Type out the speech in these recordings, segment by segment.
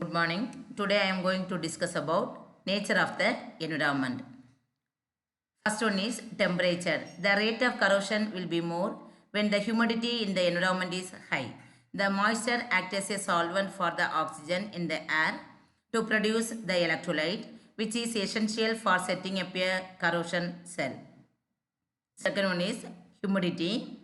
Good morning. Today I am going to discuss about nature of the environment. First one is temperature. The rate of corrosion will be more when the humidity in the environment is high. The moisture acts as a solvent for the oxygen in the air to produce the electrolyte, which is essential for setting up a corrosion cell. Second one is humidity.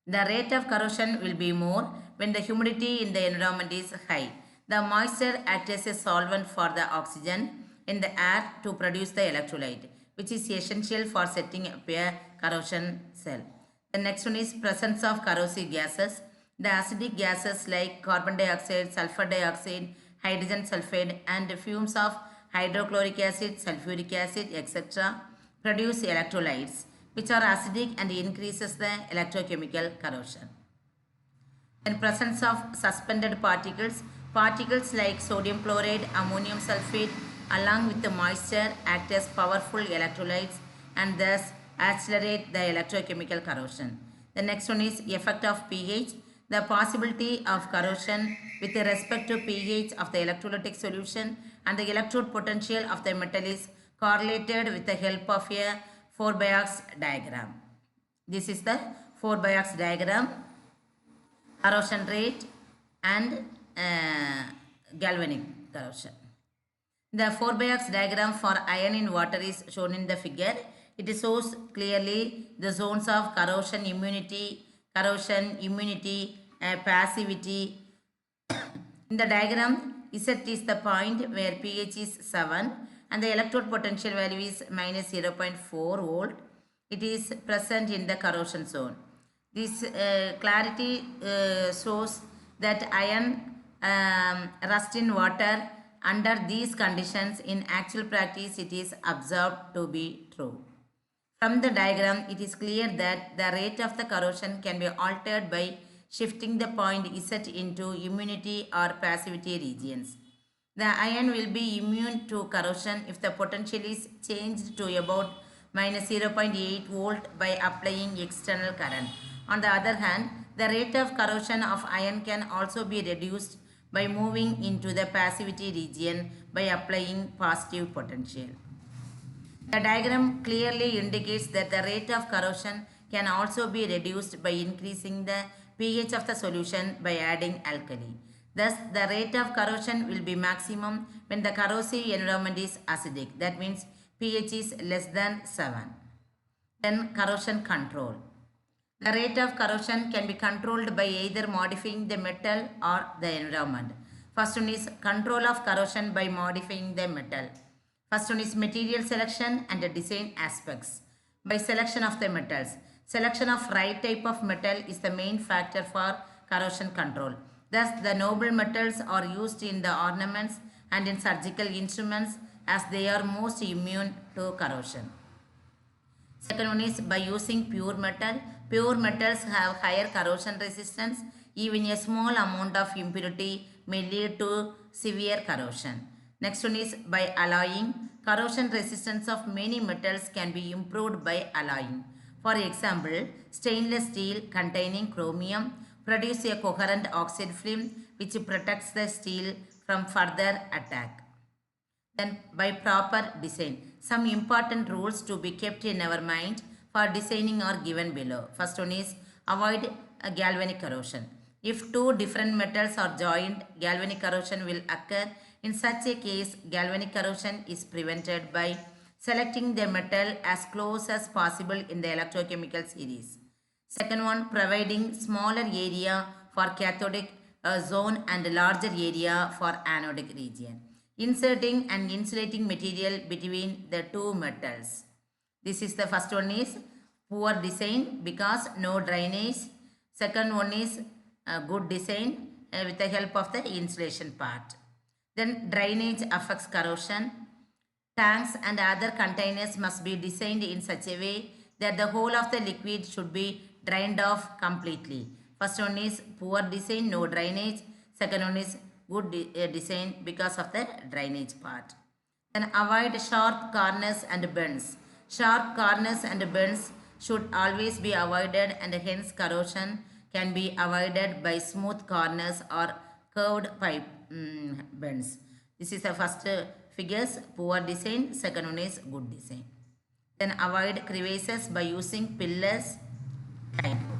The rate of corrosion will be more when the humidity in the environment is high. The moisture acts as a solvent for the oxygen in the air to produce the electrolyte, which is essential for setting up a corrosion cell. The next one is presence of corrosive gases. The acidic gases like carbon dioxide, sulfur dioxide, hydrogen sulfide, and fumes of hydrochloric acid, sulfuric acid, etc. produce electrolytes which are acidic and increases the electrochemical corrosion. Then presence of suspended particles. Particles like sodium chloride, ammonium sulfate along with the moisture act as powerful electrolytes and thus accelerate the electrochemical corrosion. The next one is effect of pH. The possibility of corrosion with respect to pH of the electrolytic solution and the electrode potential of the metal is correlated with the help of a 4-by-X diagram. This is the 4-by-X diagram, corrosion rate and galvanic corrosion. The 4-by-X diagram for iron in water is shown in the figure. It shows clearly the zones of corrosion, immunity, passivity. In the diagram, Z is the point where pH is 7 and the electrode potential value is minus 0.4 volt. It is present in the corrosion zone. This clarity shows that iron rust in water under these conditions. In actual practice, it is observed to be true. From the diagram, it is clear that the rate of the corrosion can be altered by shifting the point Z into immunity or passivity regions. The iron will be immune to corrosion if the potential is changed to about minus 0.8 volt by applying external current. On the other hand, the rate of corrosion of iron can also be reduced by moving into the passivity region by applying positive potential. The diagram clearly indicates that the rate of corrosion can also be reduced by increasing the pH of the solution by adding alkali. Thus, the rate of corrosion will be maximum when the corrosive environment is acidic. That means pH is less than 7. Then corrosion control. The rate of corrosion can be controlled by either modifying the metal or the environment. First one is control of corrosion by modifying the metal. First one is material selection and the design aspects. By selection of the metals. Selection of right type of metal is the main factor for corrosion control. Thus, the noble metals are used in the ornaments and in surgical instruments as they are most immune to corrosion. Second one is by using pure metal. Pure metals have higher corrosion resistance. Even a small amount of impurity may lead to severe corrosion. Next one is by alloying. Corrosion resistance of many metals can be improved by alloying. For example, stainless steel containing chromium produce a coherent oxide film which protects the steel from further attack. Then by proper design. Some important rules to be kept in our mind for designing are given below. First one is avoid galvanic corrosion. If two different metals are joined, galvanic corrosion will occur. In such a case, galvanic corrosion is prevented by selecting the metal as close as possible in the electrochemical series. Second one, providing smaller area for cathodic zone and larger area for anodic region. Inserting and insulating material between the two metals. This is the first one is poor design because no drainage. Second one is good design with the help of the insulation part. Then drainage affects corrosion. Tanks and other containers must be designed in such a way that the whole of the liquid should be drained off completely. First one is poor design, no drainage. Second one is good design because of the drainage part. Then avoid sharp corners and bends. Sharp corners and bends should always be avoided and hence corrosion can be avoided by smooth corners or curved pipe bends. This is the first figures, poor design. Second one is good design. Then avoid crevasses by using pillars line.